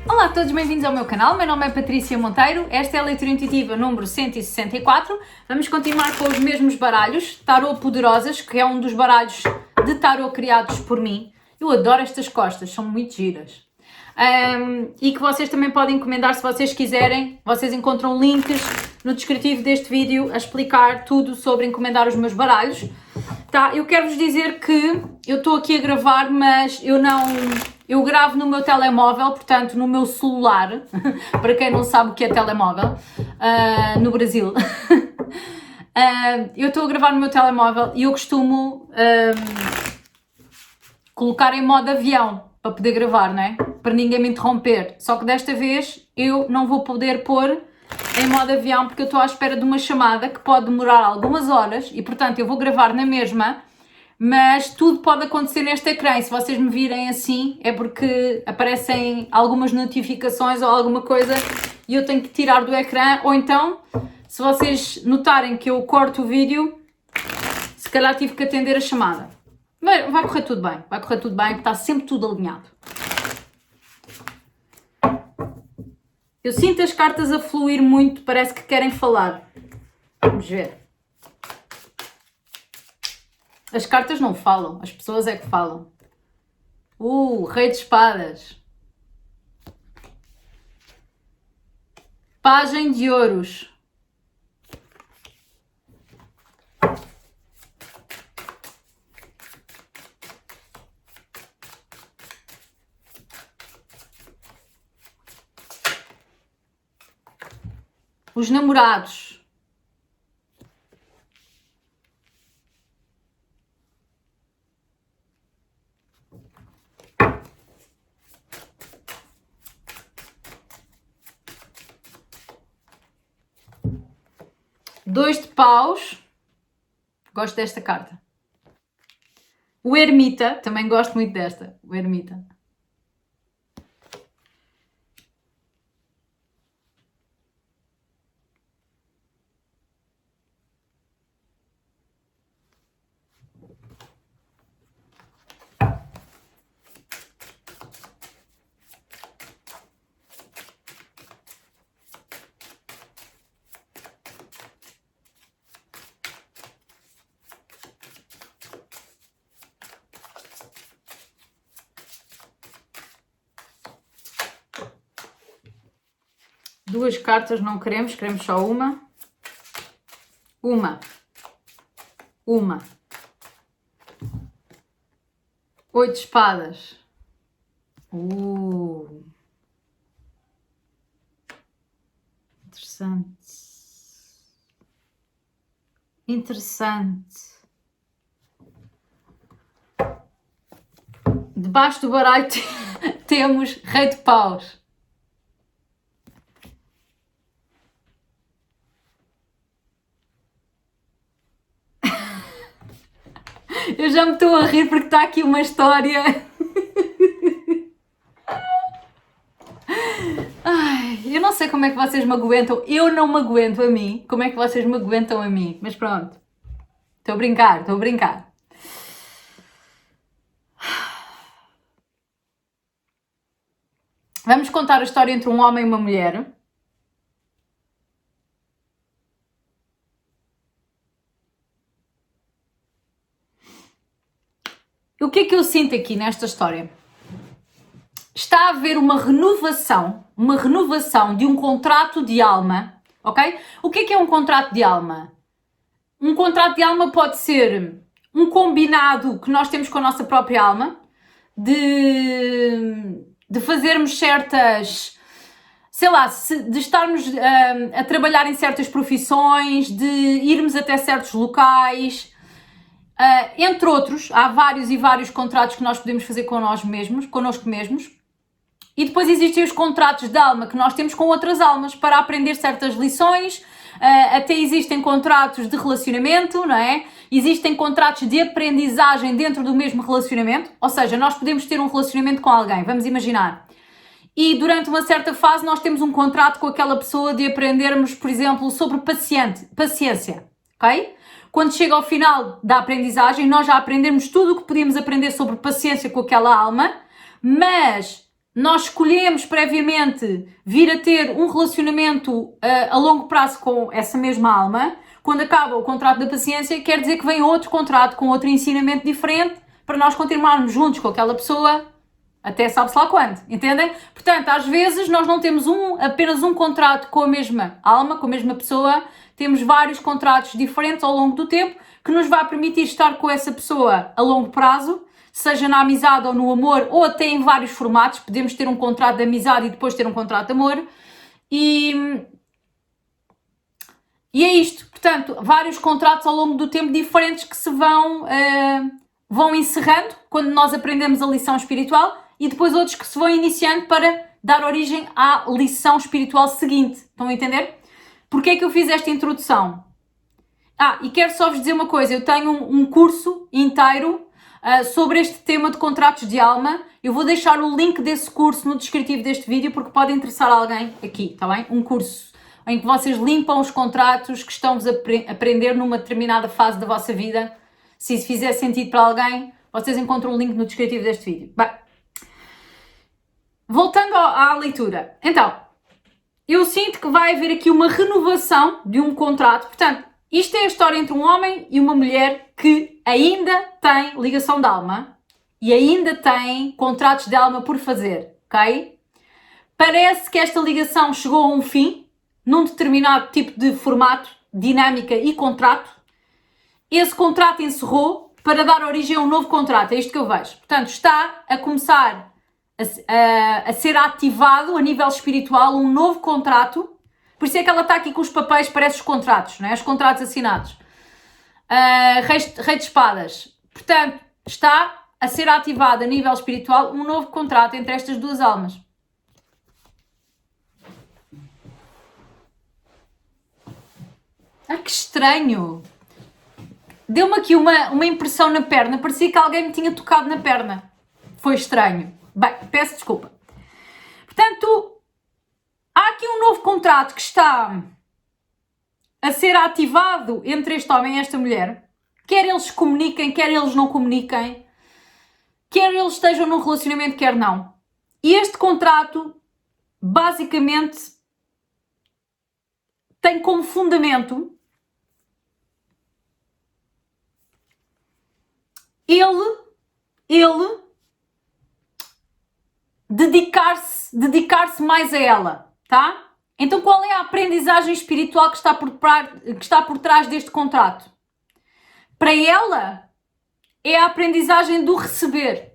Olá a todos, bem-vindos ao meu canal. Meu nome é Patrícia Monteiro, esta é a leitura intuitiva número 164. Vamos continuar com os mesmos baralhos, Tarot Poderosas, que é um dos baralhos de tarot criados por mim. Eu adoro estas costas, são muito giras. E que vocês também podem encomendar se vocês quiserem. Vocês encontram links no descritivo deste vídeo a explicar tudo sobre encomendar os meus baralhos. Tá, eu quero-vos dizer que eu estou aqui a gravar, mas eu gravo no meu telemóvel, portanto no meu celular, para quem não sabe o que é telemóvel, no Brasil. Eu estou a gravar no meu telemóvel e eu costumo colocar em modo avião para poder gravar, não é? Para ninguém me interromper. Só que desta vez eu não vou poder pôr em modo avião porque eu estou à espera de uma chamada que pode demorar algumas horas e, portanto, eu vou gravar na mesma, mas tudo pode acontecer neste ecrã e se vocês me virem assim é porque aparecem algumas notificações ou alguma coisa e eu tenho que tirar do ecrã, ou então, se vocês notarem que eu corto o vídeo, se calhar tive que atender a chamada. Mas vai correr tudo bem, porque está sempre tudo alinhado. Eu sinto as cartas a fluir muito, parece que querem falar. Vamos ver. As cartas não falam, as pessoas é que falam. Rei de espadas. Pagem de ouros. Os namorados. Dois de paus. Gosto desta carta. O ermita. Também gosto muito desta. O ermita. Duas cartas não queremos, queremos só uma. Uma. Oito de espadas. Interessante. Debaixo do baralho temos Rei de paus. Eu já me estou a rir porque está aqui uma história. Ai, eu não sei como é que vocês me aguentam. Eu não me aguento a mim. Como é que vocês me aguentam a mim? Mas pronto. Estou a brincar. Vamos contar a história entre um homem e uma mulher. O que é que eu sinto aqui nesta história? Está a haver uma renovação de um contrato de alma, ok? O que é um contrato de alma? Um contrato de alma pode ser um combinado que nós temos com a nossa própria alma, de fazermos certas, sei lá, de estarmos a trabalhar em certas profissões, de irmos até certos locais. Entre outros, há vários e vários contratos que nós podemos fazer connosco mesmos. E depois existem os contratos de alma que nós temos com outras almas para aprender certas lições. Até existem contratos de relacionamento, não é? Existem contratos de aprendizagem dentro do mesmo relacionamento. Ou seja, nós podemos ter um relacionamento com alguém, vamos imaginar. E durante uma certa fase nós temos um contrato com aquela pessoa de aprendermos, por exemplo, sobre paciência, ok? Quando chega ao final da aprendizagem, nós já aprendemos tudo o que podíamos aprender sobre paciência com aquela alma, mas nós escolhemos previamente vir a ter um relacionamento a longo prazo com essa mesma alma, quando acaba o contrato da paciência, quer dizer que vem outro contrato com outro ensinamento diferente para nós continuarmos juntos com aquela pessoa até sabe-se lá quando, entendem? Portanto, às vezes nós não temos apenas um contrato com a mesma alma, com a mesma pessoa, temos vários contratos diferentes ao longo do tempo que nos vai permitir estar com essa pessoa a longo prazo, seja na amizade ou no amor, ou até em vários formatos. Podemos ter um contrato de amizade e depois ter um contrato de amor. E é isto. Portanto, vários contratos ao longo do tempo diferentes que se vão encerrando quando nós aprendemos a lição espiritual e depois outros que se vão iniciando para dar origem à lição espiritual seguinte. Estão a entender? Porquê é que eu fiz esta introdução? E quero só vos dizer uma coisa. Eu tenho um curso inteiro sobre este tema de contratos de alma. Eu vou deixar o link desse curso no descritivo deste vídeo porque pode interessar alguém aqui, está bem? Um curso em que vocês limpam os contratos que estão-vos a aprender numa determinada fase da vossa vida. Se isso fizer sentido para alguém, vocês encontram o link no descritivo deste vídeo. Bem, voltando à leitura. Então, eu sinto que vai haver aqui uma renovação de um contrato. Portanto, isto é a história entre um homem e uma mulher que ainda tem ligação de alma e ainda tem contratos de alma por fazer, ok? Parece que esta ligação chegou a um fim, num determinado tipo de formato, dinâmica e contrato. Esse contrato encerrou para dar origem a um novo contrato, é isto que eu vejo. Portanto, está a começar a ser ativado a nível espiritual um novo contrato. Por isso é que ela está aqui com os papéis, parece os contratos, não é? Os contratos assinados. Rei de espadas. Portanto, está a ser ativado a nível espiritual um novo contrato entre estas duas almas. Que estranho! Deu-me aqui uma impressão na perna, parecia que alguém me tinha tocado na perna. Foi estranho. Bem, peço desculpa. Portanto, há aqui um novo contrato que está a ser ativado entre este homem e esta mulher. Quer eles comuniquem, quer eles não comuniquem. Quer eles estejam num relacionamento, quer não. E este contrato, basicamente, tem como fundamento ele dedicar-se mais a ela, tá? Então qual é a aprendizagem espiritual que está por trás deste contrato? Para ela é a aprendizagem do receber.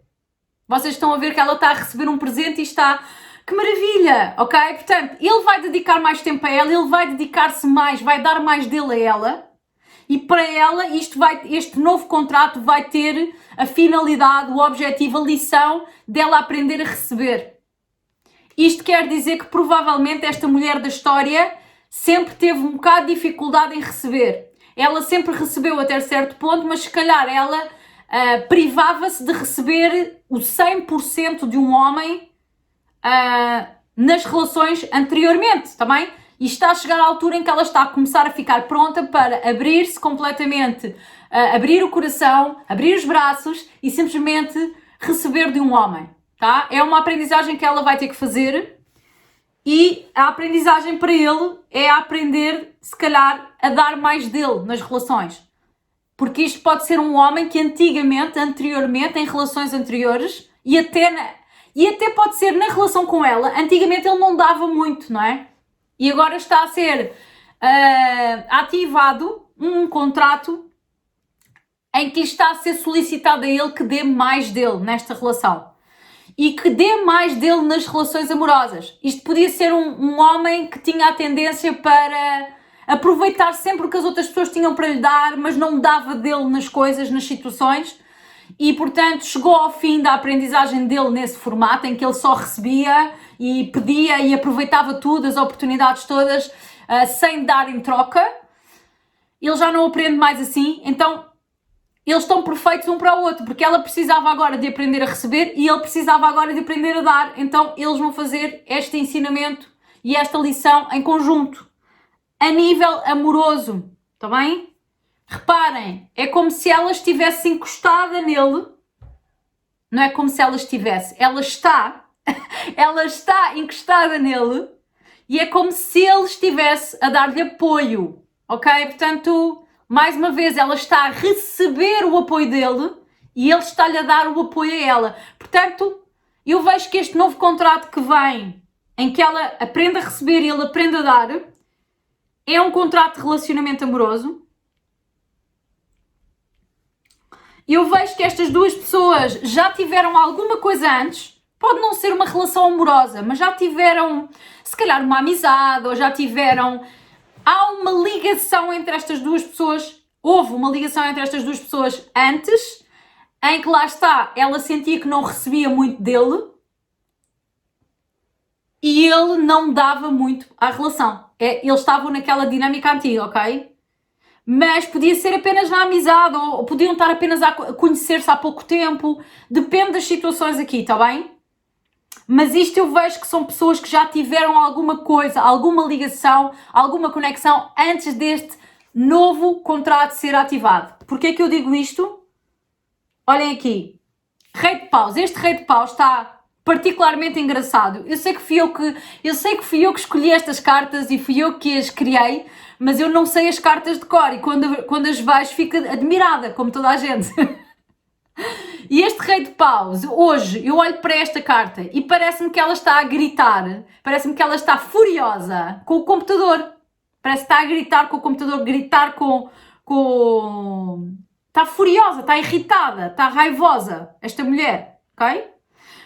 Vocês estão a ver que ela está a receber um presente e está... Que maravilha, ok? Portanto, ele vai dedicar mais tempo a ela, ele vai dedicar-se mais, vai dar mais dele a ela. E para ela, este novo contrato vai ter a finalidade, o objetivo, a lição dela aprender a receber. Isto quer dizer que provavelmente esta mulher da história sempre teve um bocado de dificuldade em receber. Ela sempre recebeu até certo ponto, mas se calhar ela privava-se de receber o 100% de um homem nas relações anteriormente, também. E está a chegar à altura em que ela está a começar a ficar pronta para abrir-se completamente, abrir o coração, abrir os braços e simplesmente receber de um homem, tá? É uma aprendizagem que ela vai ter que fazer e a aprendizagem para ele é aprender, se calhar, a dar mais dele nas relações. Porque isto pode ser um homem que anteriormente, em relações anteriores, e até pode ser na relação com ela, antigamente ele não dava muito, não é? E agora está a ser ativado um contrato em que está a ser solicitado a ele que dê mais dele nesta relação. E que dê mais dele nas relações amorosas. Isto podia ser um homem que tinha a tendência para aproveitar sempre o que as outras pessoas tinham para lhe dar, mas não dava dele nas coisas, nas situações. E, portanto, chegou ao fim da aprendizagem dele nesse formato, em que ele só recebia e pedia e aproveitava tudo, as oportunidades todas, sem dar em troca. Ele já não aprende mais assim, então eles estão perfeitos um para o outro, porque ela precisava agora de aprender a receber e ele precisava agora de aprender a dar. Então eles vão fazer este ensinamento e esta lição em conjunto, a nível amoroso, está bem? Reparem, é como se ela estivesse encostada nele, não é como se ela estivesse, ela está ela está encostada nele e é como se ele estivesse a dar-lhe apoio, ok? Portanto, mais uma vez, ela está a receber o apoio dele e ele está-lhe a dar o apoio a ela. Portanto, eu vejo que este novo contrato que vem, em que ela aprende a receber e ele aprende a dar, é um contrato de relacionamento amoroso. Eu vejo que estas duas pessoas já tiveram alguma coisa antes, pode não ser uma relação amorosa, mas já tiveram, se calhar, uma amizade, ou já tiveram... Há uma ligação entre estas duas pessoas, houve uma ligação entre estas duas pessoas antes, em que lá está, ela sentia que não recebia muito dele, e ele não dava muito à relação. Eles estavam naquela dinâmica antiga, ok? Mas podia ser apenas na amizade, ou podiam estar apenas a conhecer-se há pouco tempo, depende das situações aqui, está bem? Mas isto eu vejo que são pessoas que já tiveram alguma coisa, alguma ligação, alguma conexão antes deste novo contrato ser ativado. Porquê é que eu digo isto? Olhem aqui, Rei de Paus. Este Rei de Paus está particularmente engraçado. Eu sei que fui eu que escolhi estas cartas e fui eu que as criei, mas eu não sei as cartas de cor e quando as vejo fico admirada, como toda a gente. E este Rei de Paus, hoje, eu olho para esta carta e parece-me que ela está a gritar, parece-me que ela está furiosa com o computador. Parece que está a gritar com o computador, gritar Está furiosa, está irritada, está raivosa, esta mulher, ok?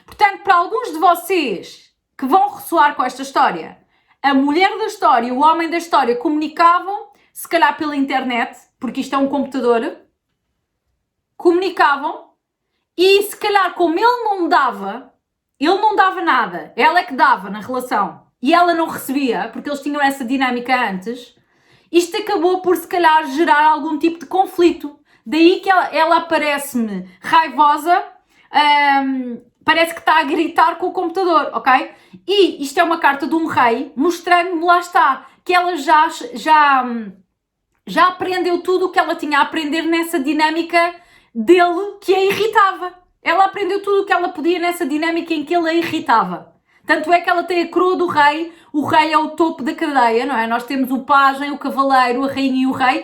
Portanto, para alguns de vocês que vão ressoar com esta história, a mulher da história e o homem da história comunicavam, se calhar pela internet, porque isto é um computador, comunicavam, e se calhar como ele não dava nada, ela é que dava na relação, e ela não recebia, porque eles tinham essa dinâmica antes, isto acabou por se calhar gerar algum tipo de conflito. Daí que ela parece-me raivosa, parece que está a gritar com o computador, ok? E isto é uma carta de um rei, mostrando-me, lá está, que ela já aprendeu tudo o que ela tinha a aprender nessa dinâmica dele que a irritava. Ela aprendeu tudo o que ela podia nessa dinâmica em que ele a irritava. Tanto é que ela tem a coroa do rei, o rei é o topo da cadeia, não é? Nós temos o pajem, o cavaleiro, a rainha e o rei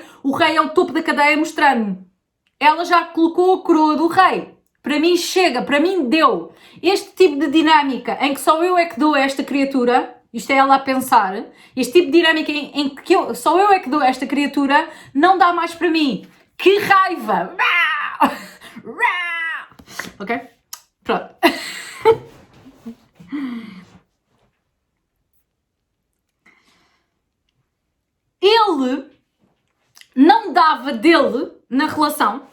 é o topo da cadeia, mostrando-me. Ela já colocou a coroa do rei. Para mim chega, para mim deu. Este tipo de dinâmica em que só eu é que dou a esta criatura, isto é ela a pensar, este tipo de dinâmica em que só eu é que dou a esta criatura, não dá mais para mim. Que raiva! Ok? Pronto. Ele não dava dele na relação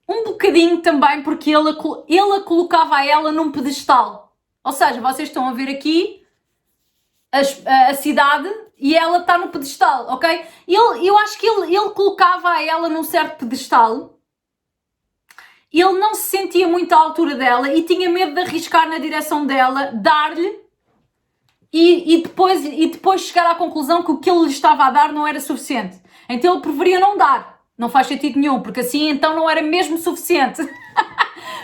um bocadinho também porque ele a colocava a ela num pedestal. Ou seja, vocês estão a ver aqui a cidade e ela está no pedestal, ok? Eu acho que ele colocava a ela num certo pedestal. Ele não se sentia muito à altura dela e tinha medo de arriscar na direção dela, dar-lhe e depois chegar à conclusão que o que ele lhe estava a dar não era suficiente. Então ele preferia não dar. Não faz sentido nenhum, porque assim então não era mesmo suficiente.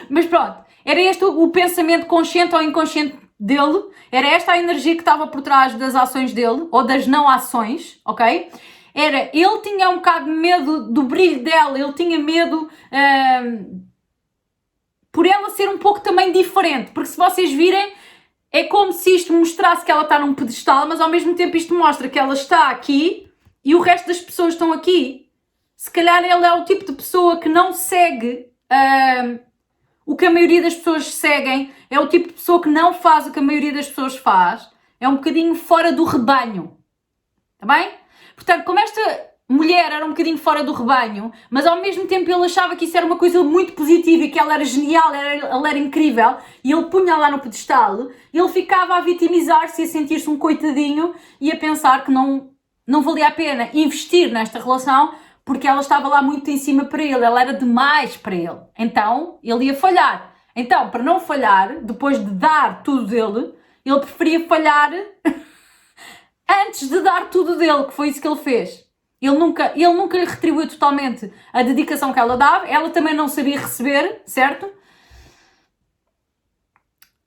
Mas pronto, era este o pensamento consciente ou inconsciente dele, era esta a energia que estava por trás das ações dele, ou das não ações, ok? Ele tinha um bocado de medo do brilho dela, ele tinha medo por ela ser um pouco também diferente, porque se vocês virem, é como se isto mostrasse que ela está num pedestal, mas ao mesmo tempo isto mostra que ela está aqui e o resto das pessoas estão aqui. Se calhar ele é o tipo de pessoa que não segue o que a maioria das pessoas seguem, é o tipo de pessoa que não faz o que a maioria das pessoas faz, é um bocadinho fora do rebanho, está bem? Portanto, como esta mulher era um bocadinho fora do rebanho, mas ao mesmo tempo ele achava que isso era uma coisa muito positiva e que ela era genial, ela era incrível, e ele punha lá no pedestal, ele ficava a vitimizar-se e a sentir-se um coitadinho e a pensar que não valia a pena investir nesta relação, porque ela estava lá muito em cima para ele, ela era demais para ele. Então, ele ia falhar. Então, para não falhar, depois de dar tudo dele, ele preferia falhar antes de dar tudo dele, que foi isso que ele fez. Ele nunca lhe retribuiu totalmente a dedicação que ela dava, ela também não sabia receber, certo?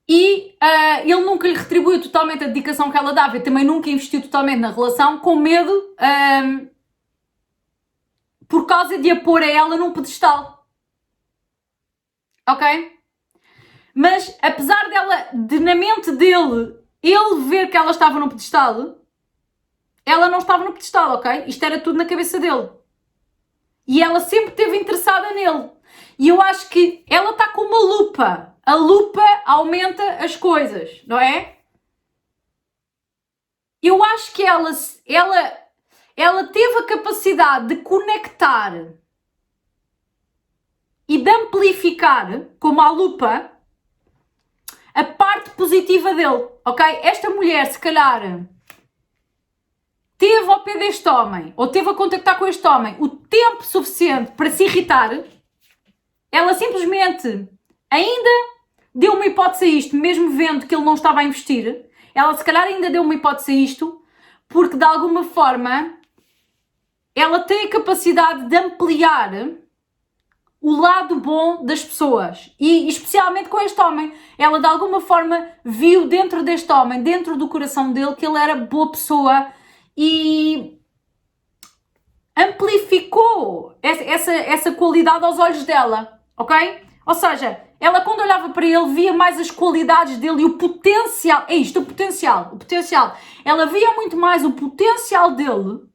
e ele nunca lhe retribuiu totalmente a dedicação que ela dava e também nunca investiu totalmente na relação, com medo por causa de a pôr a ela num pedestal. Ok? Mas apesar dela, na mente dele, ele ver que ela estava no pedestal, ela não estava no pedestal, ok? Isto era tudo na cabeça dele. E ela sempre esteve interessada nele. E eu acho que ela está com uma lupa. A lupa aumenta as coisas, não é? Eu acho que ela teve a capacidade de conectar e de amplificar, como a lupa, a parte positiva dele, ok? Esta mulher, se calhar, teve ao pé deste homem, ou teve a contactar com este homem, o tempo suficiente para se irritar. Ela simplesmente ainda deu uma hipótese a isto, mesmo vendo que ele não estava a investir. Ela se calhar ainda deu uma hipótese a isto, porque de alguma forma ela tem a capacidade de ampliar o lado bom das pessoas. E especialmente com este homem. Ela de alguma forma viu dentro deste homem, dentro do coração dele, que ele era boa pessoa e amplificou essa qualidade aos olhos dela, ok? Ou seja, ela quando olhava para ele via mais as qualidades dele e o potencial, é isto, o potencial. Ela via muito mais o potencial dele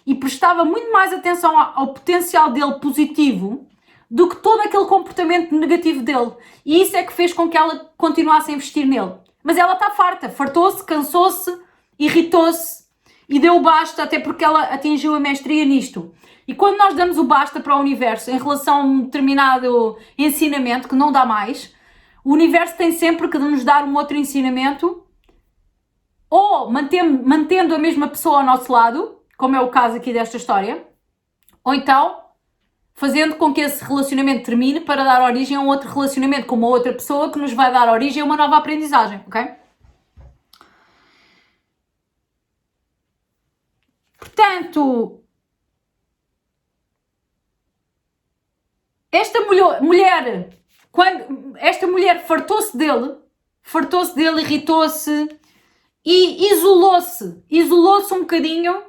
e prestava muito mais atenção ao potencial dele positivo do que todo aquele comportamento negativo dele. E isso é que fez com que ela continuasse a investir nele. Mas ela está farta, fartou-se, cansou-se, irritou-se e deu o basta, até porque ela atingiu a mestria nisto. E quando nós damos o basta para o universo em relação a um determinado ensinamento que não dá mais, o universo tem sempre que nos dar um outro ensinamento, ou mantendo a mesma pessoa ao nosso lado, como é o caso aqui desta história, ou então fazendo com que esse relacionamento termine para dar origem a um outro relacionamento com uma outra pessoa que nos vai dar origem a uma nova aprendizagem, ok? Portanto, esta mulher fartou-se dele, irritou-se e isolou-se um bocadinho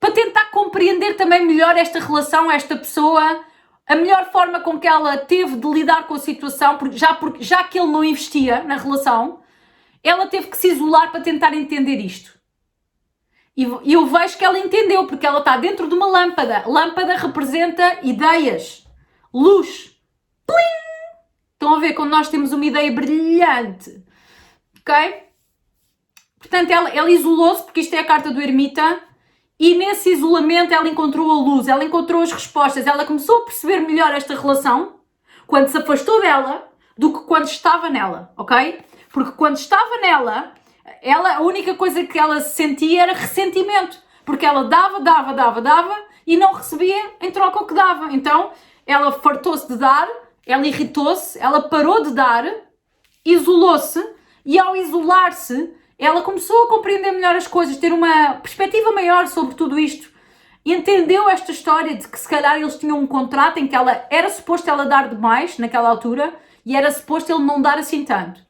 para tentar compreender também melhor esta relação, esta pessoa, a melhor forma com que ela teve de lidar com a situação, já que ele não investia na relação, ela teve que se isolar para tentar entender isto. E eu vejo que ela entendeu, porque ela está dentro de uma lâmpada. Lâmpada representa ideias, luz. Plim! Estão a ver quando nós temos uma ideia brilhante, ok? Portanto, ela isolou-se, porque isto é a carta do ermita, e nesse isolamento ela encontrou a luz, ela encontrou as respostas, ela começou a perceber melhor esta relação quando se afastou dela do que quando estava nela, ok? Porque quando estava nela, a única coisa que ela sentia era ressentimento, porque ela dava e não recebia em troca o que dava. Então ela fartou-se de dar, ela irritou-se, ela parou de dar, isolou-se, e ao isolar-se ela começou a compreender melhor as coisas, ter uma perspectiva maior sobre tudo isto. Entendeu esta história de que se calhar eles tinham um contrato em que ela era suposto ela dar demais naquela altura e era suposto ele não dar assim tanto.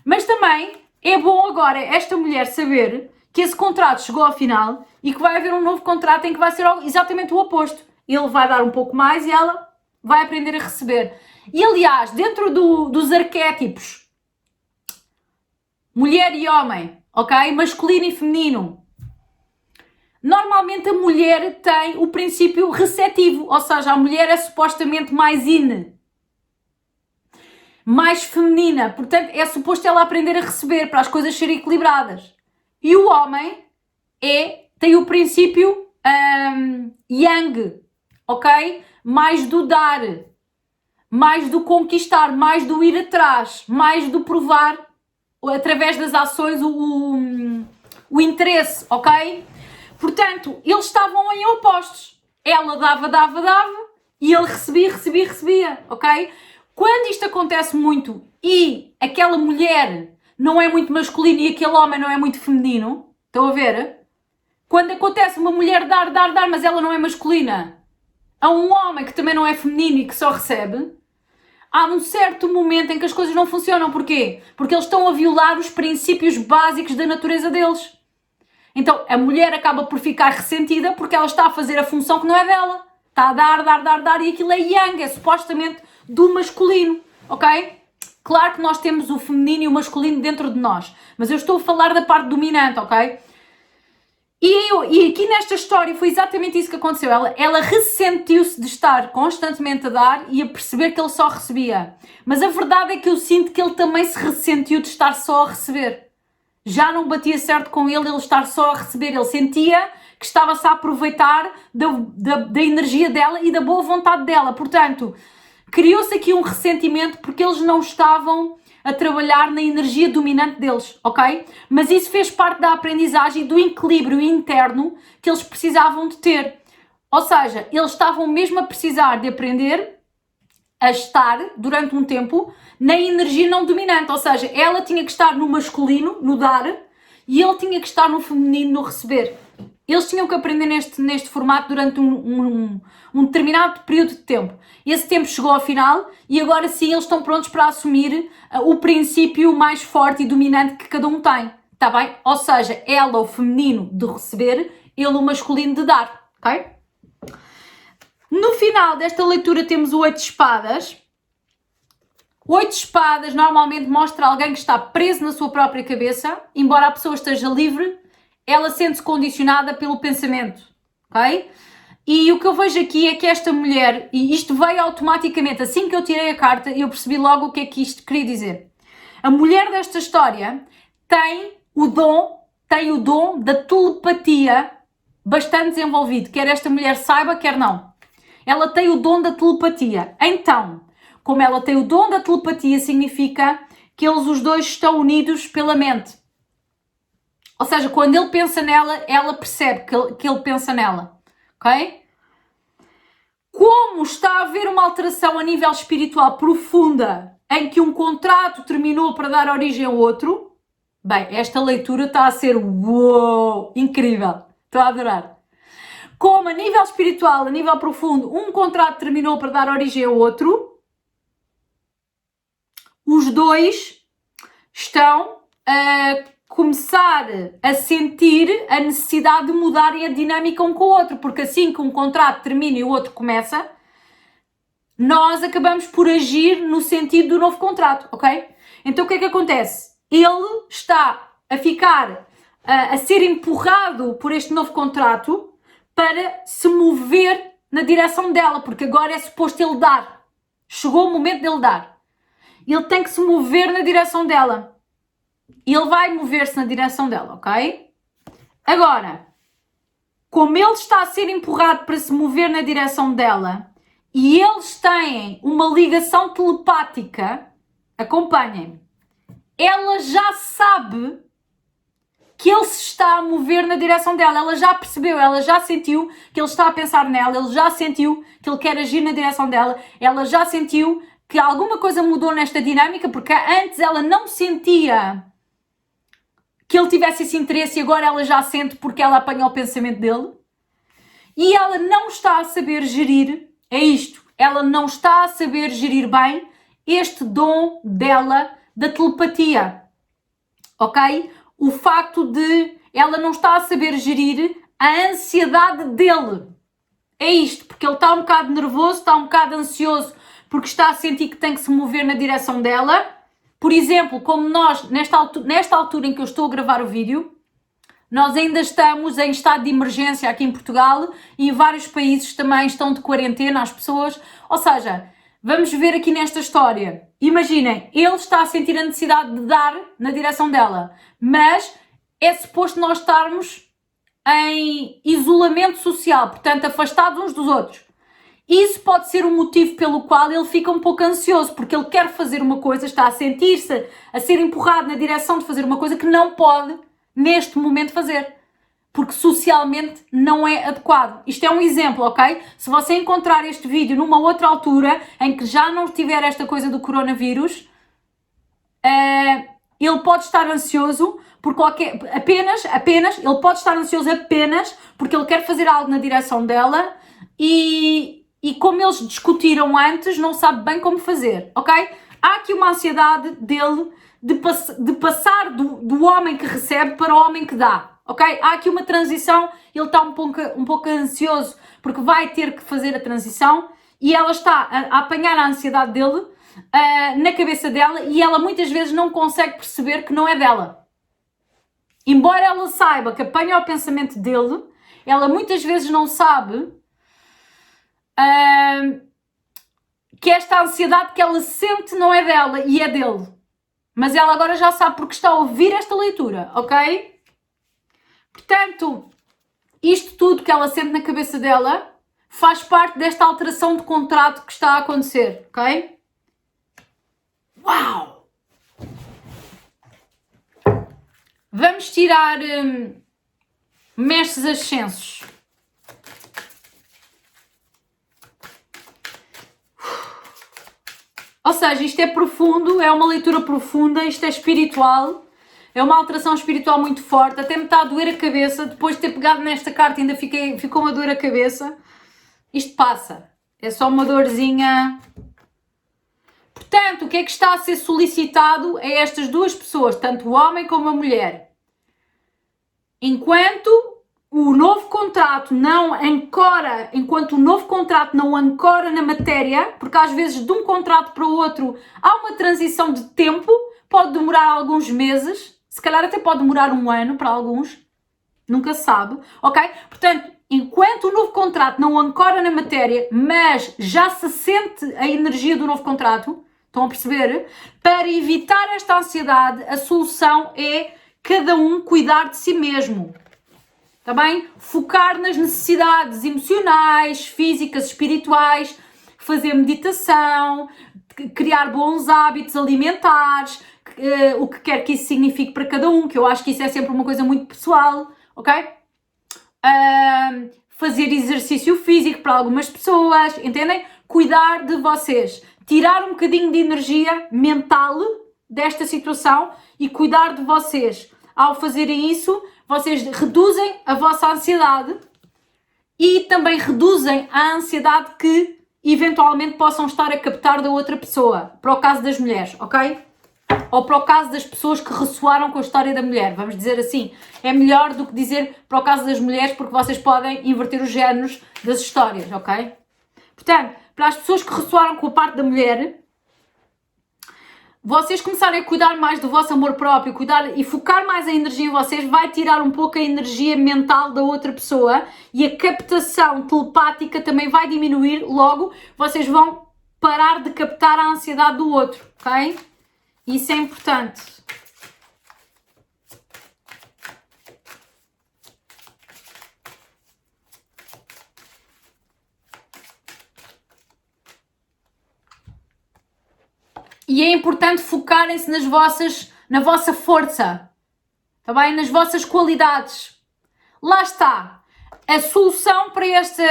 Mas também é bom agora esta mulher saber que esse contrato chegou ao final e que vai haver um novo contrato em que vai ser exatamente o oposto. Ele vai dar um pouco mais e ela vai aprender a receber. E aliás, dentro dos arquétipos mulher e homem, ok? Masculino e feminino. Normalmente a mulher tem o princípio receptivo, ou seja, a mulher é supostamente mais mais feminina, portanto é suposto ela aprender a receber para as coisas serem equilibradas. E o homem tem o princípio yang, ok? Mais do dar, mais do conquistar, mais do ir atrás, mais do provar através das ações o interesse, ok? Portanto, eles estavam em opostos. Ela dava e ele recebia, ok? Quando isto acontece muito e aquela mulher não é muito masculina e aquele homem não é muito feminino, estão a ver? Quando acontece uma mulher dar, mas ela não é masculina, a um homem que também não é feminino e que só recebe, há um certo momento em que as coisas não funcionam. Porquê? Porque eles estão a violar os princípios básicos da natureza deles. Então, a mulher acaba por ficar ressentida porque ela está a fazer a função que não é dela. Está a dar, e aquilo é yang, é supostamente do masculino, ok? Claro que nós temos o feminino e o masculino dentro de nós, mas eu estou a falar da parte dominante, ok? E aqui nesta história foi exatamente isso que aconteceu. Ela ressentiu-se de estar constantemente a dar e a perceber que ele só recebia. Mas a verdade é que eu sinto que ele também se ressentiu de estar só a receber. Já não batia certo com ele estar só a receber. Ele sentia que estava-se a aproveitar da energia dela e da boa vontade dela. Portanto, criou-se aqui um ressentimento porque eles não estavam a trabalhar na energia dominante deles, ok? Mas isso fez parte da aprendizagem, do equilíbrio interno que eles precisavam de ter. Ou seja, eles estavam mesmo a precisar de aprender a estar, durante um tempo, na energia não dominante. Ou seja, ela tinha que estar no masculino, no dar, e ele tinha que estar no feminino, no receber. Eles tinham que aprender neste formato durante um determinado período de tempo. Esse tempo chegou ao final e agora sim eles estão prontos para assumir o princípio mais forte e dominante que cada um tem. Está bem? Ou seja, ela o feminino de receber, ele o masculino de dar. Ok? No final desta leitura temos o 8 de espadas. O 8 de espadas normalmente mostra alguém que está preso na sua própria cabeça, embora a pessoa esteja livre, ela sente-se condicionada pelo pensamento, ok? E o que eu vejo aqui é que esta mulher, e isto veio automaticamente, assim que eu tirei a carta, eu percebi logo o que é que isto queria dizer. A mulher desta história tem o dom da telepatia bastante desenvolvido, quer esta mulher saiba, quer não. Ela tem o dom da telepatia. Então, como ela tem o dom da telepatia, significa que eles os dois estão unidos pela mente. Ou seja, quando ele pensa nela, ela percebe que ele pensa nela. Ok? Como está a haver uma alteração a nível espiritual profunda, em que um contrato terminou para dar origem ao outro, bem, esta leitura está a ser uou, incrível. Estou a adorar. Como a nível espiritual, a nível profundo, um contrato terminou para dar origem ao outro, os dois estão a começar a sentir a necessidade de mudarem a dinâmica um com o outro, porque assim que um contrato termina e o outro começa, nós acabamos por agir no sentido do novo contrato, ok? Então o que é que acontece? Ele está a ficar, a ser empurrado por este novo contrato para se mover na direção dela, porque agora é suposto ele dar. Chegou o momento dele dar. Ele tem que se mover na direção dela. Ele vai mover-se na direção dela, ok? Agora, como ele está a ser empurrado para se mover na direção dela e eles têm uma ligação telepática, acompanhem-me, ela já sabe que ele se está a mover na direção dela, ela já percebeu, ela já sentiu que ele está a pensar nela, ele já sentiu que ele quer agir na direção dela, ela já sentiu que alguma coisa mudou nesta dinâmica, porque antes ela não sentia que ele tivesse esse interesse e agora ela já sente porque ela apanha o pensamento dele. E ela não está a saber gerir, é isto, ela não está a saber gerir bem este dom dela da telepatia, ok? O facto de ela não está a saber gerir a ansiedade dele. É isto, porque ele está um bocado nervoso, está um bocado ansioso porque está a sentir que tem que se mover na direção dela. Por exemplo, como nós, nesta altura em que eu estou a gravar o vídeo, nós ainda estamos em estado de emergência aqui em Portugal e em vários países também estão de quarentena as pessoas. Ou seja, vamos ver aqui nesta história. Imaginem, ele está a sentir a necessidade de dar na direção dela, mas é suposto nós estarmos em isolamento social, portanto afastados uns dos outros. Isso pode ser um motivo pelo qual ele fica um pouco ansioso, porque ele quer fazer uma coisa, está a sentir-se, a ser empurrado na direção de fazer uma coisa que não pode, neste momento, fazer. Porque socialmente não é adequado. Isto é um exemplo, ok? Se você encontrar este vídeo numa outra altura, em que já não tiver esta coisa do coronavírus, ele pode estar ansioso por ele pode estar ansioso apenas porque ele quer fazer algo na direção dela e e como eles discutiram antes, não sabe bem como fazer, ok? Há aqui uma ansiedade dele de passar do homem que recebe para o homem que dá, ok? Há aqui uma transição, ele está um pouco ansioso porque vai ter que fazer a transição e ela está a apanhar a ansiedade dele na cabeça dela e ela muitas vezes não consegue perceber que não é dela. Embora ela saiba que apanha o pensamento dele, ela muitas vezes não sabe que esta ansiedade que ela sente não é dela e é dele. Mas ela agora já sabe porque está a ouvir esta leitura, ok? Portanto, isto tudo que ela sente na cabeça dela faz parte desta alteração de contrato que está a acontecer, ok? Uau! Vamos tirar mestres ascensos. Ou seja, isto é profundo, é uma leitura profunda, isto é espiritual, é uma alteração espiritual muito forte, até me está a doer a cabeça, depois de ter pegado nesta carta ainda ficou-me a doer a cabeça. Isto passa, é só uma dorzinha. Portanto, o que é que está a ser solicitado a estas duas pessoas, tanto o homem como a mulher? Enquanto o novo contrato não ancora na matéria, porque às vezes de um contrato para o outro há uma transição de tempo, pode demorar alguns meses, se calhar até pode demorar um ano para alguns, nunca se sabe, ok? Portanto, enquanto o novo contrato não ancora na matéria, mas já se sente a energia do novo contrato, estão a perceber? Para evitar esta ansiedade, a solução é cada um cuidar de si mesmo. Está bem? Focar nas necessidades emocionais, físicas, espirituais, fazer meditação, criar bons hábitos alimentares, o que quer que isso signifique para cada um, que eu acho que isso é sempre uma coisa muito pessoal, ok? Fazer exercício físico para algumas pessoas, entendem? Cuidar de vocês, tirar um bocadinho de energia mental desta situação e cuidar de vocês. Ao fazerem isso, vocês reduzem a vossa ansiedade e também reduzem a ansiedade que eventualmente possam estar a captar da outra pessoa, para o caso das mulheres, ok? Ou para o caso das pessoas que ressoaram com a história da mulher, vamos dizer assim. É melhor do que dizer para o caso das mulheres, porque vocês podem inverter os géneros das histórias, ok? Portanto, para as pessoas que ressoaram com a parte da mulher, vocês começarem a cuidar mais do vosso amor próprio, cuidar e focar mais a energia em vocês, vai tirar um pouco a energia mental da outra pessoa e a captação telepática também vai diminuir, logo vocês vão parar de captar a ansiedade do outro, ok? Isso é importante. E é importante focarem-se na vossa força, tá bem? Nas vossas qualidades. Lá está. A solução para esta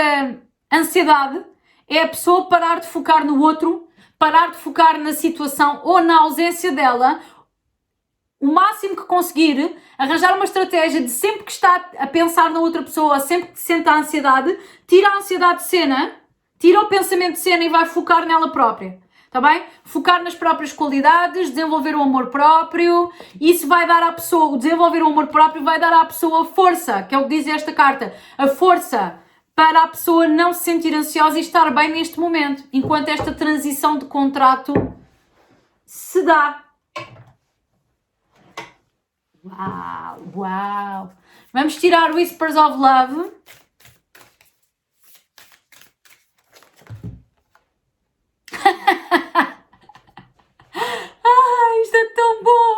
ansiedade é a pessoa parar de focar no outro, parar de focar na situação ou na ausência dela, o máximo que conseguir, arranjar uma estratégia de sempre que está a pensar na outra pessoa, sempre que sente a ansiedade, tira a ansiedade de cena, tira o pensamento de cena e vai focar nela própria. Está bem? Focar nas próprias qualidades, desenvolver o amor próprio, isso vai dar à pessoa, o desenvolver o amor próprio vai dar à pessoa força, que é o que diz esta carta, a força para a pessoa não se sentir ansiosa e estar bem neste momento, enquanto esta transição de contrato se dá. Uau, uau! Vamos tirar Whispers of Love. Isto é tão bom!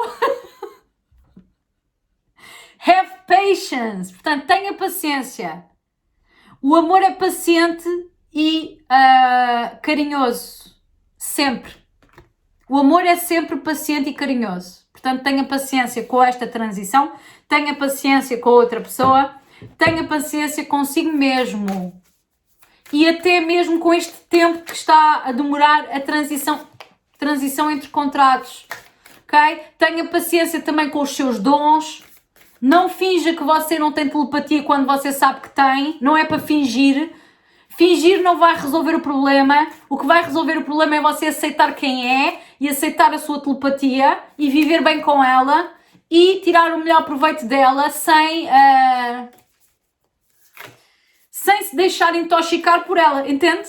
Have patience. Portanto, tenha paciência. O amor é paciente e carinhoso. Sempre. O amor é sempre paciente e carinhoso. Portanto, tenha paciência com esta transição. Tenha paciência com a outra pessoa. Tenha paciência consigo mesmo. E até mesmo com este tempo que está a demorar a transição entre contratos, ok? Tenha paciência também com os seus dons, não finja que você não tem telepatia quando você sabe que tem, não é para fingir, Fingir não vai resolver o problema. O que vai resolver o problema é você aceitar quem é e aceitar a sua telepatia e viver bem com ela e tirar o melhor proveito dela sem se deixar intoxicar por ela, entende?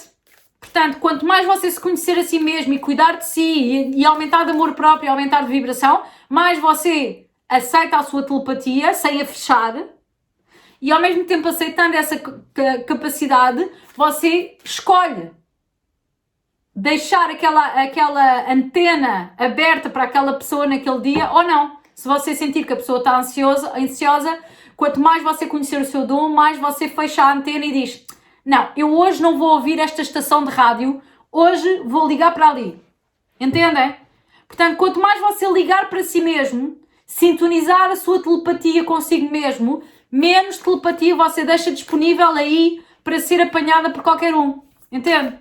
Portanto, quanto mais você se conhecer a si mesmo e cuidar de si e aumentar de amor próprio e aumentar de vibração, mais você aceita a sua telepatia sem a fechar e ao mesmo tempo aceitando essa capacidade, você escolhe deixar aquela antena aberta para aquela pessoa naquele dia ou não. Se você sentir que a pessoa está ansiosa, quanto mais você conhecer o seu dom, mais você fecha a antena e diz: não, eu hoje não vou ouvir esta estação de rádio, hoje vou ligar para ali. Entendem? Portanto, quanto mais você ligar para si mesmo, sintonizar a sua telepatia consigo mesmo, menos telepatia você deixa disponível aí para ser apanhada por qualquer um. Entende?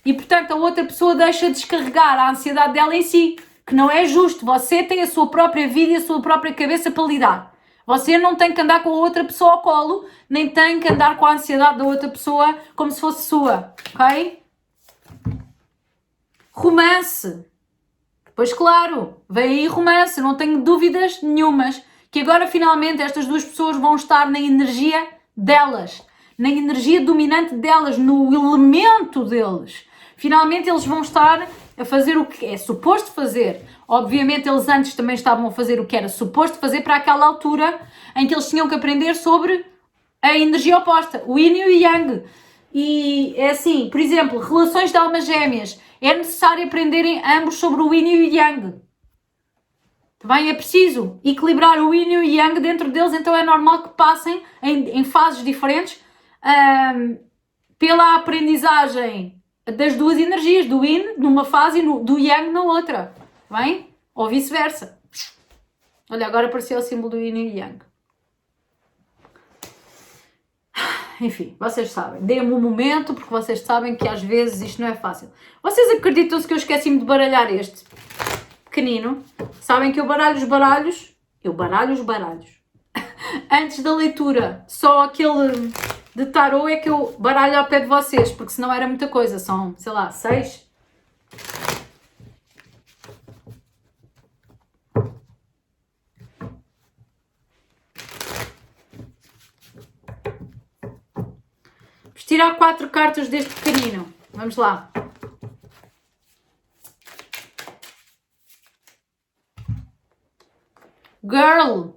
E, portanto, a outra pessoa deixa descarregar a ansiedade dela em si, que não é justo. Você tem a sua própria vida e a sua própria cabeça para lidar. Você não tem que andar com a outra pessoa ao colo, nem tem que andar com a ansiedade da outra pessoa como se fosse sua, ok? Romance. Pois claro, vem aí romance, não tenho dúvidas nenhumas que agora finalmente estas duas pessoas vão estar na energia delas, na energia dominante delas, no elemento deles. Finalmente eles vão estar a fazer o que é suposto fazer. Obviamente eles antes também estavam a fazer o que era suposto fazer para aquela altura em que eles tinham que aprender sobre a energia oposta, o yin e o yang. E é assim, por exemplo, relações de almas gêmeas. É necessário aprenderem ambos sobre o yin e o yang. Também é preciso equilibrar o yin e o yang dentro deles, então é normal que passem em fases diferentes pela aprendizagem das duas energias, do yin numa fase e do yang na outra, bem? Ou vice-versa. Olha, agora apareceu o símbolo do yin e yang. Enfim, vocês sabem, deem-me um momento, porque vocês sabem que às vezes isto não é fácil. Vocês acreditam-se que eu esqueci-me de baralhar este pequenino? Sabem que eu baralho os baralhos? Eu baralho os baralhos. Antes da leitura, só aquele de tarô é que eu baralho ao pé de vocês, porque senão era muita coisa, são, sei lá, 6. Vamos tirar 4 cartas deste pequenino. Vamos lá. Girl.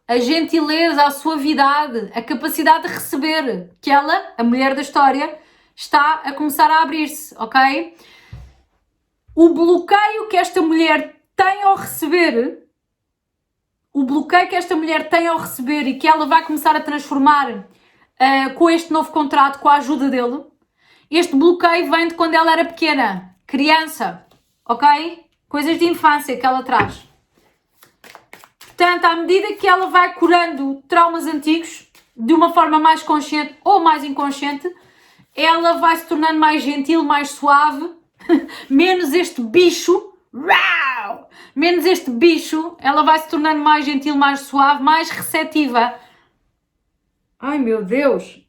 A gentileza, a suavidade, a capacidade de receber, que ela, a mulher da história, está a começar a abrir-se, ok? O bloqueio que esta mulher tem ao receber, e que ela vai começar a transformar com este novo contrato, com a ajuda dele, este bloqueio vem de quando ela era pequena, criança, ok? Coisas de infância que ela traz. Portanto, à medida que ela vai curando traumas antigos, de uma forma mais consciente ou mais inconsciente, ela vai se tornando mais gentil, mais suave, menos este bicho, ela vai se tornando mais gentil, mais suave, mais receptiva. Ai meu Deus!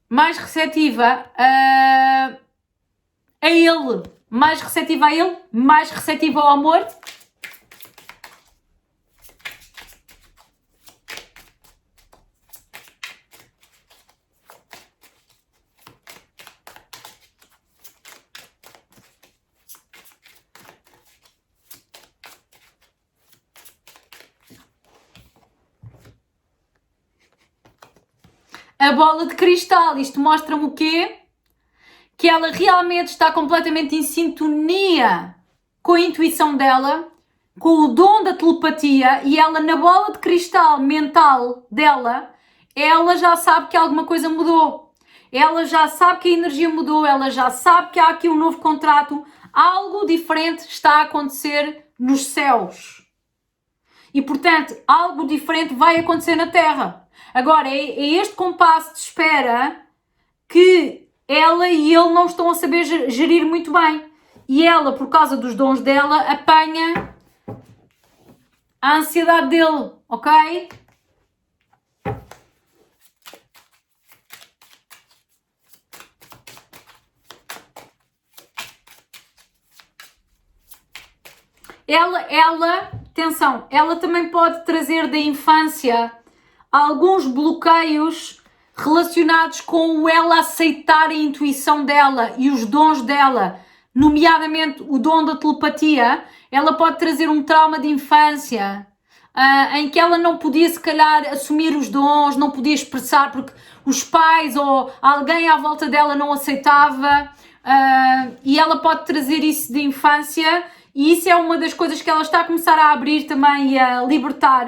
Mais receptiva a ele, mais receptiva ao amor. A bola de cristal, isto mostra-me o quê? Que ela realmente está completamente em sintonia com a intuição dela, com o dom da telepatia, e ela na bola de cristal mental dela, ela já sabe que alguma coisa mudou. Ela já sabe que a energia mudou, ela já sabe que há aqui um novo contrato, algo diferente está a acontecer nos céus. E, portanto, algo diferente vai acontecer na Terra. Agora, é este compasso de espera que ela e ele não estão a saber gerir muito bem. E ela, por causa dos dons dela, apanha a ansiedade dele, ok? atenção, ela também pode trazer da infância alguns bloqueios relacionados com o ela aceitar a intuição dela e os dons dela, nomeadamente o dom da telepatia. Ela pode trazer um trauma de infância, em que ela não podia se calhar assumir os dons, não podia expressar porque os pais ou alguém à volta dela não aceitava, e ela pode trazer isso de infância, e isso é uma das coisas que ela está a começar a abrir também e a libertar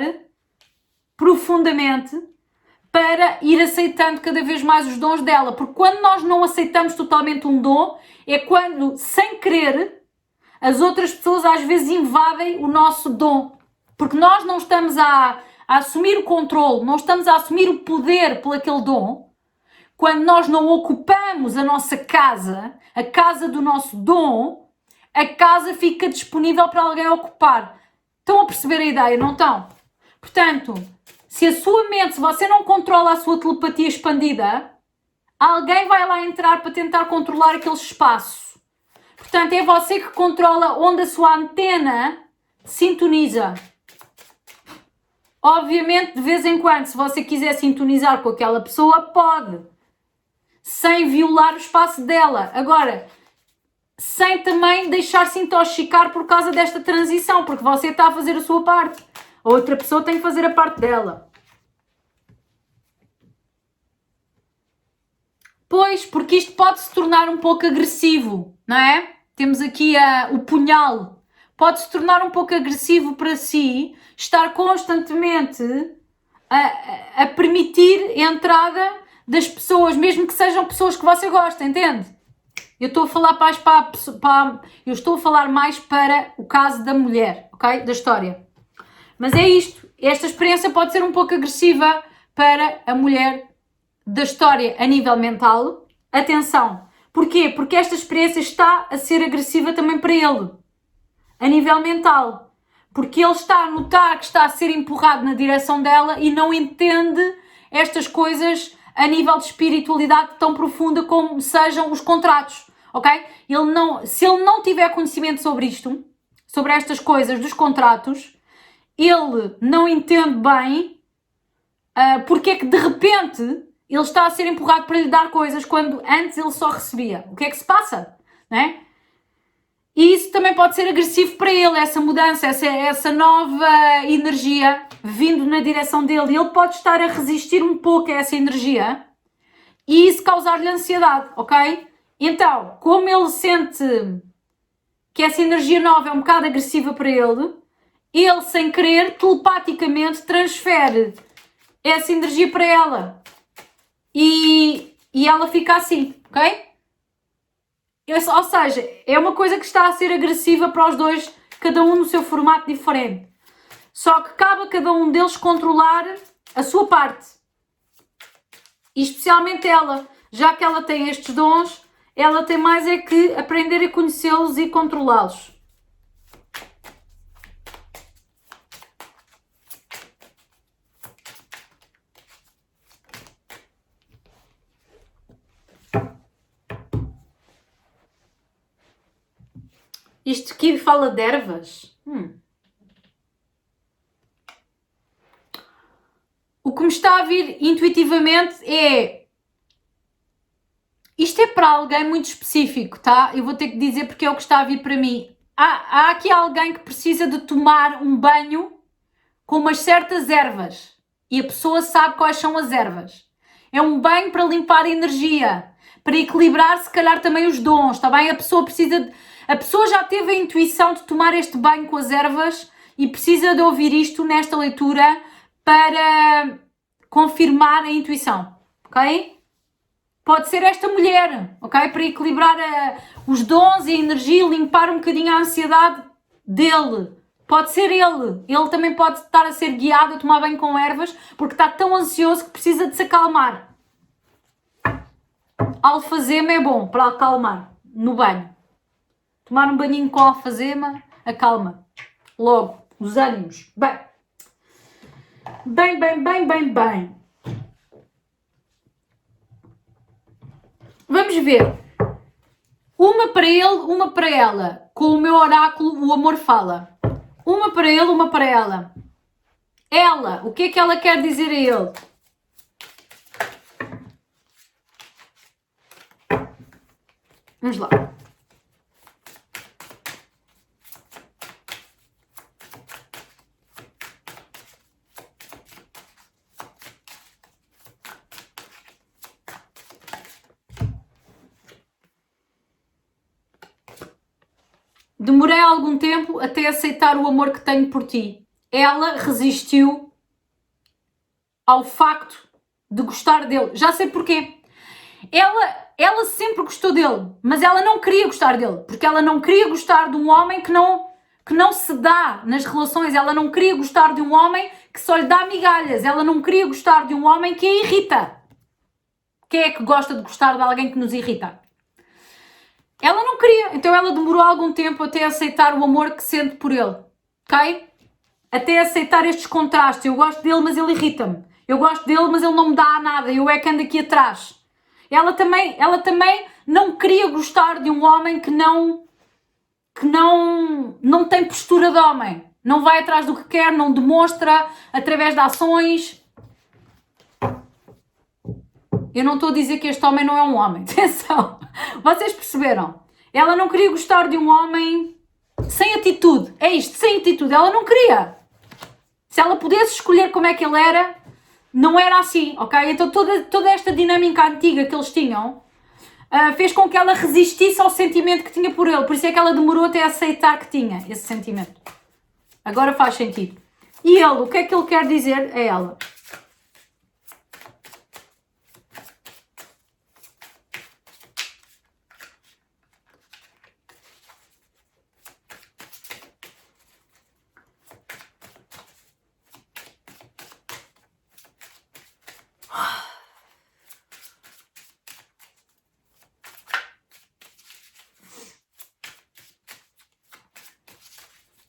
profundamente, para ir aceitando cada vez mais os dons dela, porque quando nós não aceitamos totalmente um dom, é quando, sem querer, as outras pessoas às vezes invadem o nosso dom, porque nós não estamos a assumir o controle, não estamos a assumir o poder por aquele dom. Quando nós não ocupamos a nossa casa, a casa do nosso dom, a casa fica disponível para alguém ocupar. Estão a perceber a ideia, não estão? Portanto, se a sua mente, se você não controla a sua telepatia expandida, alguém vai lá entrar para tentar controlar aquele espaço. Portanto, é você que controla onde a sua antena sintoniza. Obviamente, de vez em quando, se você quiser sintonizar com aquela pessoa, pode. Sem violar o espaço dela. Agora, sem também deixar-se intoxicar por causa desta transição, porque você está a fazer a sua parte. A outra pessoa tem que fazer a parte dela. Pois, porque isto pode se tornar um pouco agressivo, não é? Temos aqui o punhal. Pode se tornar um pouco agressivo para si, estar constantemente a permitir a entrada das pessoas, mesmo que sejam pessoas que você gosta, entende? Eu estou a falar eu estou a falar mais para o caso da mulher, ok? Da história. Mas é isto. Esta experiência pode ser um pouco agressiva para a mulher da história a nível mental. Atenção. Porquê? Porque esta experiência está a ser agressiva também para ele. A nível mental. Porque ele está a notar que está a ser empurrado na direção dela e não entende estas coisas a nível de espiritualidade tão profunda como sejam os contratos, ok? Se ele não tiver conhecimento sobre isto, sobre estas coisas dos contratos, ele não entende bem porque é que de repente ele está a ser empurrado para lhe dar coisas quando antes ele só recebia. O que é que se passa? Não é? E isso também pode ser agressivo para ele, essa mudança, essa nova energia vindo na direção dele. Ele pode estar a resistir um pouco a essa energia e isso causar-lhe ansiedade, ok? Então, como ele sente que essa energia nova é um bocado agressiva para ele, sem querer, telepaticamente transfere essa energia para ela. E ela fica assim, ok? Ou seja, é uma coisa que está a ser agressiva para os dois, cada um no seu formato diferente. Só que cabe a cada um deles controlar a sua parte. E especialmente ela, já que ela tem estes dons, ela tem mais é que aprender a conhecê-los e controlá-los. Isto aqui fala de ervas. O que me está a vir intuitivamente é... Isto é para alguém muito específico, tá? Eu vou ter que dizer porque é o que está a vir para mim. Há aqui alguém que precisa de tomar um banho com umas certas ervas. E a pessoa sabe quais são as ervas. É um banho para limpar a energia. Para equilibrar, se calhar, também os dons, está bem? A pessoa já teve a intuição de tomar este banho com as ervas e precisa de ouvir isto nesta leitura para confirmar a intuição, ok? Pode ser esta mulher, ok? Para equilibrar os dons e a energia, limpar um bocadinho a ansiedade dele. Pode ser ele. Ele também pode estar a ser guiado a tomar banho com ervas porque está tão ansioso que precisa de se acalmar. Alfazema é bom para acalmar no banho. Tomar um banhinho com alfazema acalma logo os ânimos. Bem. Vamos ver. Uma para ele, uma para ela. Com o meu oráculo, o amor fala. Uma para ele, uma para ela. Ela, o que é que ela quer dizer a ele? Vamos lá. Demorei algum tempo até aceitar o amor que tenho por ti. Ela resistiu ao facto de gostar dele. Já sei porquê. Ela sempre gostou dele, mas ela não queria gostar dele, porque ela não queria gostar de um homem que não se dá nas relações. Ela não queria gostar de um homem que só lhe dá migalhas. Ela não queria gostar de um homem que a irrita. Quem é que gosta de gostar de alguém que nos irrita? Ela não queria, então ela demorou algum tempo até aceitar o amor que sente por ele, ok? Até aceitar estes contrastes. Eu gosto dele, mas ele irrita-me. Eu gosto dele, mas ele não me dá nada. Eu é que ando aqui atrás. Ela também não queria gostar de um homem que não tem postura de homem. Não vai atrás do que quer, não demonstra através de ações. Eu não estou a dizer que este homem não é um homem. Atenção. Vocês perceberam? Ela não queria gostar de um homem sem atitude. É isto, sem atitude. Ela não queria. Se ela pudesse escolher como é que ele era, não era assim, ok? Então toda esta dinâmica antiga que eles tinham fez com que ela resistisse ao sentimento que tinha por ele. Por isso é que ela demorou até a aceitar que tinha esse sentimento. Agora faz sentido. E ele, o que é que ele quer dizer a ela?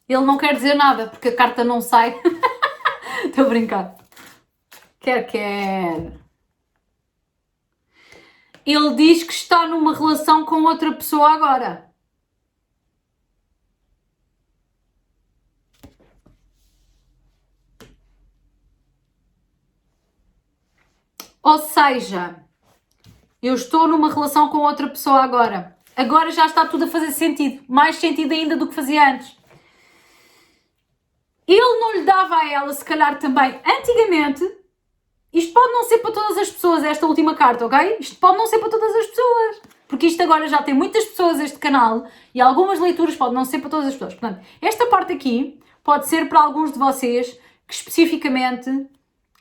Ele não quer dizer nada, porque a carta não sai. Estou a brincar. Quer. Ele diz que está numa relação com outra pessoa agora. Ou seja, eu estou numa relação com outra pessoa agora. Agora já está tudo a fazer sentido. Mais sentido ainda do que fazia antes. Ele não lhe dava a ela, se calhar também, antigamente. Isto pode não ser para todas as pessoas, esta última carta, ok? Isto pode não ser para todas as pessoas. Porque isto agora já tem muitas pessoas este canal e algumas leituras podem não ser para todas as pessoas. Portanto, esta parte aqui pode ser para alguns de vocês que especificamente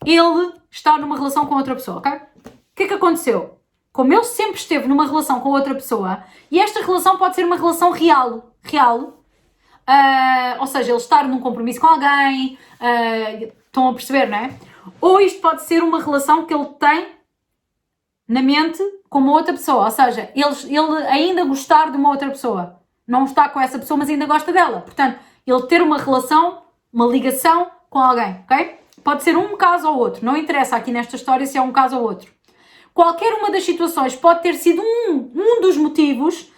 ele está numa relação com outra pessoa, ok? O que é que aconteceu? Como ele sempre esteve numa relação com outra pessoa, e esta relação pode ser uma relação real, ou seja, ele estar num compromisso com alguém, estão a perceber, não é? Ou isto pode ser uma relação que ele tem na mente com uma outra pessoa, ou seja, ele ainda gostar de uma outra pessoa, não está com essa pessoa, mas ainda gosta dela. Portanto, ele ter uma relação, uma ligação com alguém, ok? Pode ser um caso ou outro, não interessa aqui nesta história se é um caso ou outro. Qualquer uma das situações pode ter sido um dos motivos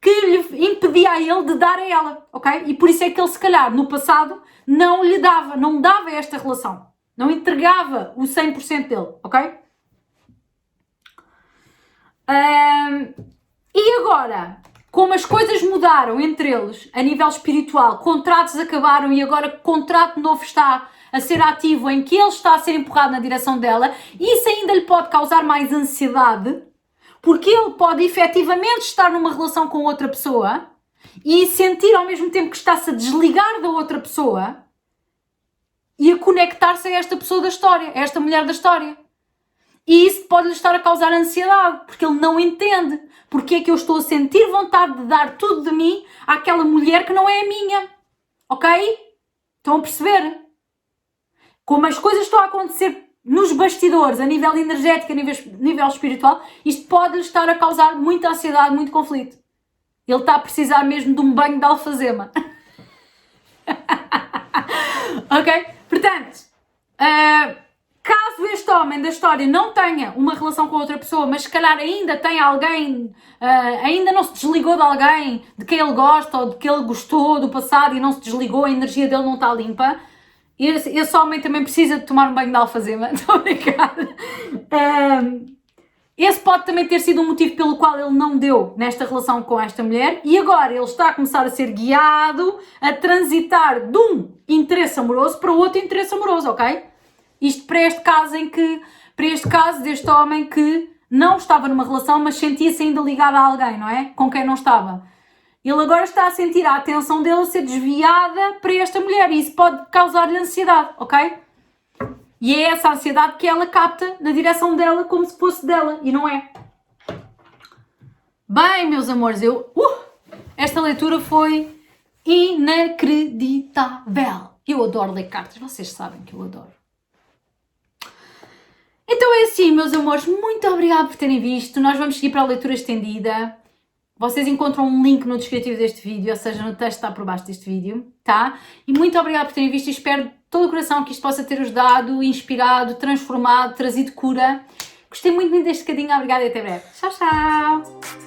que lhe impedia a ele de dar a ela, ok? E por isso é que ele, se calhar, no passado, não dava esta relação. Não entregava o 100% dele, ok? E agora, como as coisas mudaram entre eles, a nível espiritual, contratos acabaram e agora contrato novo está a ser ativo, em que ele está a ser empurrado na direção dela, isso ainda lhe pode causar mais ansiedade, porque ele pode efetivamente estar numa relação com outra pessoa e sentir ao mesmo tempo que está-se a desligar da outra pessoa e a conectar-se a esta pessoa da história, a esta mulher da história. E isso pode-lhe estar a causar ansiedade, porque ele não entende porque é que eu estou a sentir vontade de dar tudo de mim àquela mulher que não é a minha. Ok? Estão a perceber? Como as coisas estão a acontecer nos bastidores, a nível energético, a nível espiritual, isto pode-lhe estar a causar muita ansiedade, muito conflito. Ele está a precisar mesmo de um banho de alfazema. Ok? Portanto, caso caso este homem da história não tenha uma relação com outra pessoa, mas se calhar ainda tem alguém, ainda não se desligou de alguém de quem ele gosta ou de que ele gostou do passado e não se desligou, a energia dele não está limpa, esse homem também precisa de tomar um banho de alfazema. Estou a brincar. Esse pode também ter sido um motivo pelo qual ele não deu nesta relação com esta mulher e agora ele está a começar a ser guiado a transitar de um interesse amoroso para outro interesse amoroso, ok? Isto para este caso deste homem que não estava numa relação, mas sentia-se ainda ligado a alguém, não é? Com quem não estava. Ele agora está a sentir a atenção dele a ser desviada para esta mulher e isso pode causar-lhe ansiedade, ok? E é essa ansiedade que ela capta na direção dela como se fosse dela, e não é. Bem, meus amores, esta leitura foi inacreditável. Eu adoro ler cartas, vocês sabem que eu adoro. Então é assim, meus amores, muito obrigada por terem visto. Nós vamos seguir para a leitura estendida. Vocês encontram um link no descritivo deste vídeo, ou seja, no texto que está por baixo deste vídeo, tá? E muito obrigada por terem visto e espero de todo o coração que isto possa ter ajudado, inspirado, transformado, trazido cura. Gostei muito deste bocadinho, obrigada e até breve. Tchau, tchau!